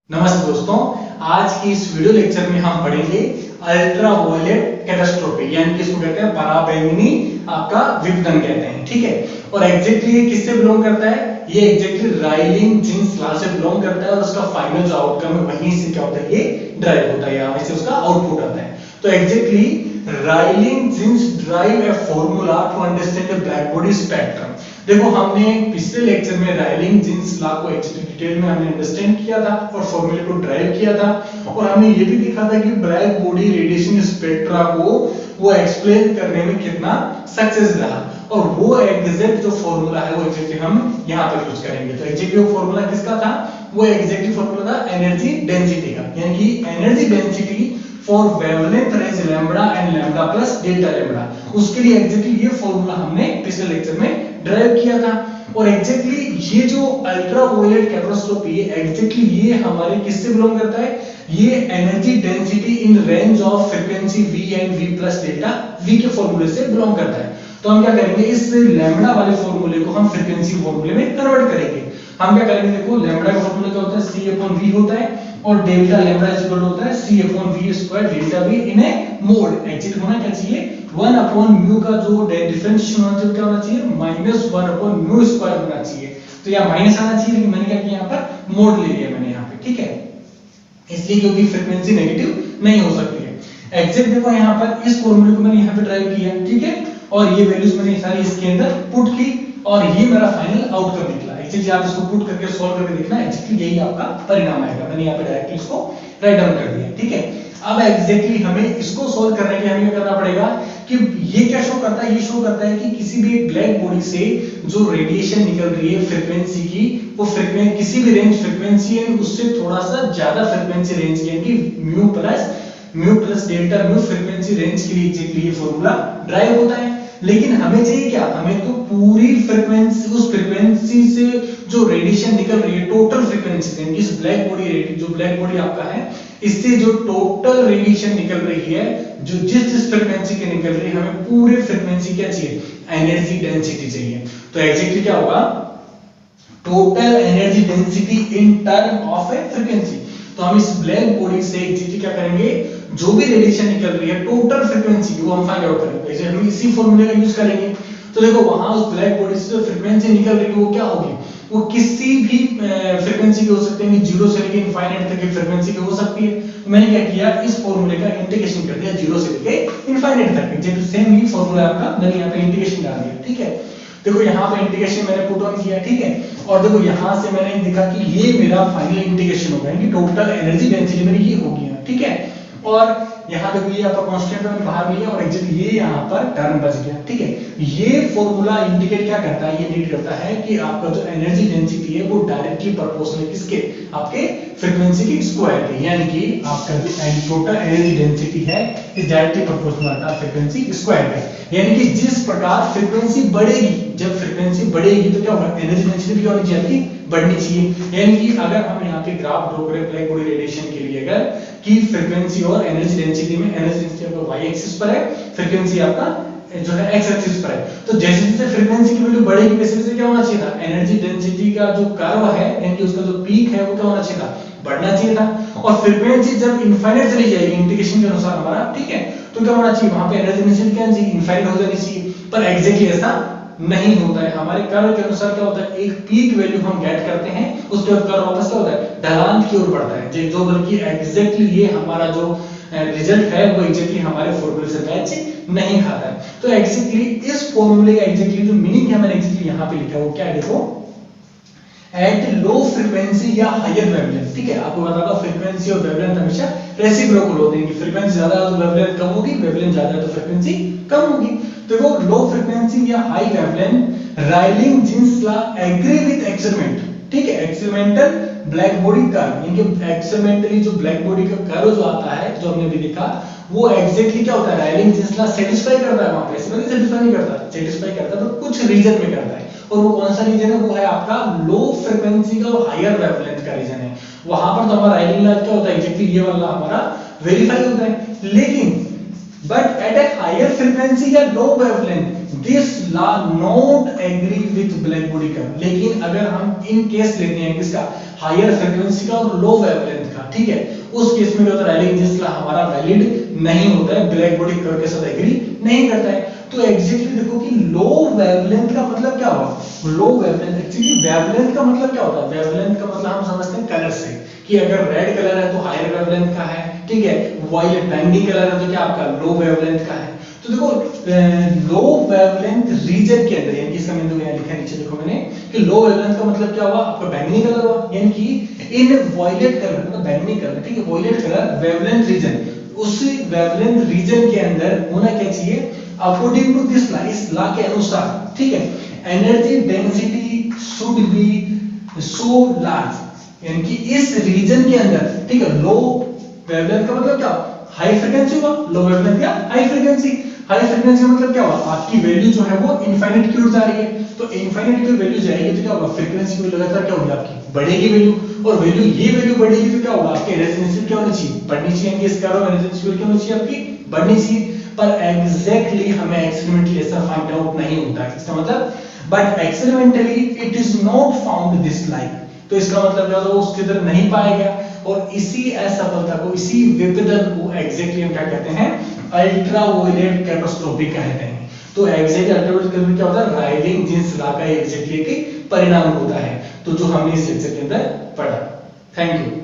नमस्ते दोस्तों, आज की इस वीडियो लेक्चर में हम पढ़ेंगे अल्ट्रावायलेट कैटास्ट्रोफी, यानी कि इसको कहते हैं पराबैंगनी आपका विपदन कहते हैं। ठीक है, और एग्जैक्टली ये किससे बिलोंग करता है? ये एग्जैक्टली राइलिंग जीन्स लॉ से बिलोंग करता है और उसका फाइनल जो आउटकम है वहीं से क्या होता है, ये ड्राइव होता है, यहाँ से उसका आउटपुट आता है। तो एग्जैक्टली राइलिंग Jeans drive a formula to understand the black body spectrum. देखो, हमने पिछले लेक्चर में राइलिंग जीन्स लॉ को डिटेल में हमने अंडरस्टैंड किया था और फॉर्मूले को ड्राइव किया था, और हमने ये भी देखा था कि ब्लैक बॉडी रेडिएशन स्पेक्ट्रा को वो एक्सप्लेन करने में कितना सक्सेस रहा, और वो एग्जैक्ट जो फॉर्मूला है वो एग्जैक्टली हम यहाँ पर यूज करेंगे। तो एग्जैक्टली वो फॉर्मूला किसका था? वो एग्जैक्टली फॉर्मूला था एनर्जी डेंसिटी का, यानी कि energy density for wavelength range lambda and lambda plus delta lambda. उसके लिए एग्जैक्टली ये फॉर्मूला हमने पिछले लेक्चर में ड्राइव किया था। और एग्जैक्टली ये जो अल्ट्रावायलेट कैटास्ट्रोफी है, एग्जैक्टली ये हमारे किससे बिलोंग करता है? ये energy density in range of frequency v and v plus delta v के फॉर्मूले से बिलोंग करता है। तो हम क्या करेंगे, इस लैम्बडा वाले फॉर्मूले को हम फ्रीक्वेंसी फॉर्मूले में कन्वर्ट करेंगे। हम क्या करेंगे, देखो लैम्बडा का फॉर्मूला क्या होता है? c/v होता है, और डेल्टा लैम्बडा इज इक्वल होता है c/v² डेल्टा v इन ए मोड। एक्चुअली होना क्या चाहिए? 1/μ का जो डिफरेंशिएशन होना चाहिए क्या होना चाहिए? -1/μ² होना चाहिए। तो यहाँ माइनस आना चाहिए, लेकिन मैंने क्या किया, यहाँ पर मोड ले लिया मैंने यहाँ पे। ठीक है, इसलिए क्योंकि फ्रीक्वेंसी नेगेटिव नहीं हो सकती है। एग्जैक्ट देखो यहाँ पर इस फॉर्मूले को मैंने यहाँ पे ड्राइव किया, ठीक है, और ये वैल्यूज मैंने सारी इसके अंदर पुट की, और ये मेरा फाइनल आउटकम निकला। एक्चुअली आप इसको पुट करके सॉल्व करके देखना, एक्चुअली यही आपका परिणाम आएगा। मैंने यहाँ पे डायरेक्टली इसको राइट डाउन कर दिया। ठीक है, अब एग्जैक्टली हमें इसको सॉल्व करने के लिए हमें क्या करना पड़ेगा कि ये क्या शो करता है? ये शो करता है कि किसी भी ब्लैक बॉडी से जो रेडिएशन निकल रही है फ्रीक्वेंसी की, वो फ्रीक्वेंसी किसी भी रेंज फ्रीक्वेंसी है उससे थोड़ा सा ज्यादा फ्रीक्वेंसी रेंज की, यानी mu plus delta mu frequency range के लिए एग्जैक्टली ये फॉर्मूला ड्राइव होता है। लेकिन हमें चाहिए क्या? हमें तो पूरी फ्रीक्वेंसी, उस फ्रीक्वेंसी से जो रेडिएशन निकल रही है टोटल फ्रीक्वेंसी, यानी इस ब्लैक बॉडी रेडिएशन जो ब्लैक बॉडी आपका है, इससे जो टोटल रेडिएशन निकल रही है, जो जिस फ्रीक्वेंसी के निकल रही है, हमें पूरी फ्रीक्वेंसी क्या चाहिए? एनर्जी डेंसिटी चाहिए। तो एग्जैक्टली क्या होगा? Total energy density in term of A frequency. तो हम इस ब्लैक बॉडी से एग्जैक्टली क्या करेंगे, जो भी रेडिएशन निकल रही है टोटल फ्रीक्वेंसी वो हम फाइंड आउट करेंगे। जैसे हम इसी फॉर्मूले का यूज करेंगे। तो देखो, वहां उस ब्लैक बॉडी से जो फ्रीक्वेंसी निकल रही है वो क्या होगी? वो किसी भी फ्रीक्वेंसी की हो सकती है, 0 से लेकर इनफाइनाइट तक की फ्रीक्वेंसी की हो सकती है। तो मैंने क्या किया, इस फॉर्मूले का इंटीग्रेशन कर दिया 0 से लेकर इनफाइनाइट तक। जैसे सेम ही फॉर्मूला आपका मैंने यहाँ पे इंटीग्रेशन डाल दिया। ठीक है, देखो यहाँ पे इंटीग्रेशन मैंने पुट ऑन किया। ठीक है, और देखो यहाँ से मैंने देखा कि ये मेरा फाइनल इंटीग्रेशन होगा, यानी टोटल एनर्जी डेंसिटी मेरी ये होगी। ठीक है, और यहाँ देखो ये आपका कांस्टेंट मैंने बाहर लिया, और एग्जैक्टली ये यहाँ पर टर्म बच गया। ठीक है, ये फॉर्मूला इंडिकेट क्या करता है? ये इंडिकेट करता है कि आपका जो एनर्जी डेंसिटी है वो डायरेक्टली प्रोपोर्शनल किसके? आपके फ्रीक्वेंसी के स्क्वायर के, यानी कि आपका जो टोटल एनर्जी डेंसिटी है is directly proportional frequency square के। यानी कि जिस प्रकार फ्रीक्वेंसी बढ़ेगी, जब फ्रीक्वेंसी बढ़ेगी तो क्या होगा? एनर्जी डेंसिटी भी होनी चाहिए, बढ़नी चाहिए। यानी कि अगर हम यहाँ पे ग्राफ ड्रॉ करें ब्लैक बॉडी रेडिएशन के लिए, अगर कि फ्रीक्वेंसी और एनर्जी डेंसिटी में, एनर्जी डेंसिटी आपका y एक्सिस पर है, फ्रीक्वेंसी आपका जो है x एक्सिस पर है। तो जैसे जैसे फ्रीक्वेंसी की वैल्यू बढ़ेगी वैसे वैसे क्या होना चाहिए था? एनर्जी डेंसिटी का जो कर्व है, यानी कि उसका जो पीक है वो क्या होना चाहिए था? बढ़ना चाहिए था। और फ्रीक्वेंसी जब इनफाइनाइट चली जाएगी इंटीग्रेशन के अनुसार हमारा, ठीक है, तो क्या होना चाहिए? वहां पे एनर्जी डेंसिटी क्या चाहिए? इनफाइनाइट हो जानी चाहिए। पर एग्जैक्टली ऐसा नहीं होता है। हमारे कर्व के अनुसार क्या होता है? एक पीक वैल्यू हम गेट करते हैं, उसके बाद कर्व वापस क्या होता है? ढलान की ओर बढ़ता है, जो बल्कि एग्जैक्टली ये हमारा जो रिजल्ट है वो एग्जैक्टली हमारे फॉर्मूले से मैच नहीं खाता है। तो एग्जैक्टली इस फॉर्मूले का एग्जैक्टली जो मीनिंग है मैंने एग्जैक्टली यहाँ पे लिखा है वो क्या है? देखो, एट लो फ्रीक्वेंसी या हायर वेवलेंथ। ठीक है, आपको पता होगा फ्रीक्वेंसी और वेवलेंथ हमेशा रेसिप्रोकल होते हैं कि फ्रीक्वेंसी ज्यादा है तो वेवलेंथ कम होगी, वेवलेंथ ज्यादा है तो फ्रीक्वेंसी कम होगी। देखो, लो फ्रीक्वेंसी या हाई वेवलेंथ राइलिंग Jeans law agree with experiment. ठीक है, एक्सपेरिमेंटल ब्लैक बॉडी कर्व, यानी कि एक्सपेरिमेंटली जो ब्लैक बॉडी का कर्व जो आता है, जो हमने भी देखा, वो एग्जैक्टली क्या होता है? राइलिंग जीन्स लॉ सेटिस्फाई करता है। वहां पे ऐसे नहीं सेटिस्फाई नहीं करता, सेटिस्फाई करता है तो कुछ रीजन में करता है। और वो कौन सा रीजन है? वो है आपका लो फ्रीक्वेंसी का और हायर वेवलेंथ का रीजन है। वहां पर तो हमारा राइलिंग लॉ क्या होता है? एग्जैक्टली ये वाला हमारा वेरीफाई होता है। लेकिन but at a higher frequency या low wavelength this law not agree with black body curve। लेकिन अगर हम इन केस लेते हैं किसका? हायर फ्रीक्वेंसी का और लो वेवलेंथ का, ठीक है, उस केस में क्या होता है, रेलिंग जिंस हमारा वैलिड नहीं होता है, ब्लैक बॉडी कलर के साथ एग्री नहीं करता है। तो एग्जैक्टली देखो कि लो वेवलेंथ का मतलब क्या हुआ, लो वेवलेंथ, एक्चुअली वेवलेंथ का मतलब क्या होता है, वेवलेंथ का मतलब हम समझते हैं कलर से, कि अगर रेड कलर है तो हायर वेवलेंथ का है, ठीक है, वायलेट बैंगनी कलर है तो क्या आपका लो वेवलेंथ का है। तो देखो लो वेवलेंथ रीजन के अंदर, यानी इसका मैंने यहाँ लिखा है नीचे देखो मैंने, कि लो वेवलेंथ का मतलब क्या हुआ आपका बैंगनी कलर हुआ, यानी कि इन वायलेट कलर मतलब बैंगनी कलर, ठीक है, वायलेट कलर वेवलेंथ रीजन, उस वेवलेंथ रीजन के अंदर होना क्या चाहिए, अकॉर्डिंग टू दिस लॉ, इस लॉ के अनुसार, ठीक है, energy density should be so large, यानी कि इस रीजन के अंदर, ठीक है, लो वेवलेंथ का मतलब क्या, हाई फ्रीक्वेंसी हुआ, लो वेवलेंथ क्या हाई फ्रीक्वेंसी, हाई फ्रीक्वेंसी का मतलब क्या हुआ, आपकी वैल्यू जो है वो इनफाइनाइट की ओर जा रही है, तो इनफाइनाइट की वैल्यू जाएगी तो क्या होगा, फ्रीक्वेंसी में लगातार क्या होगी आपकी बढ़ेगी वैल्यू, और वैल्यू ये वैल्यू बढ़ेगी तो क्या होगा, आपके रेजिस्टेंस क्या होनी चाहिए, बढ़नी चाहिए, यानी इस कारण रेजिस्टेंस क्या होनी चाहिए आपकी बढ़नी चाहिए। पर एग्जैक्टली हमें एक्सपेरिमेंटली ऐसा फाइंड आउट नहीं होता है, इसका मतलब but experimentally it is not found this like, तो इसका मतलब क्या होगा, उसके अंदर नहीं पाया गया, और इसी असफलता को, इसी विभेदन को एग्जैक्टली हम क्या कहते हैं, अल्ट्रावायलेट कैटास्ट्रोफी कहते हैं। तो एग्जैक्टली अल्ट्रावायलेट क्या होता है, राइलिंग जींस लॉ का एग्जैक्टली एक परिणाम होता है, तो जो हमने इस लेक्चर के अंदर पढ़ा। Thank you.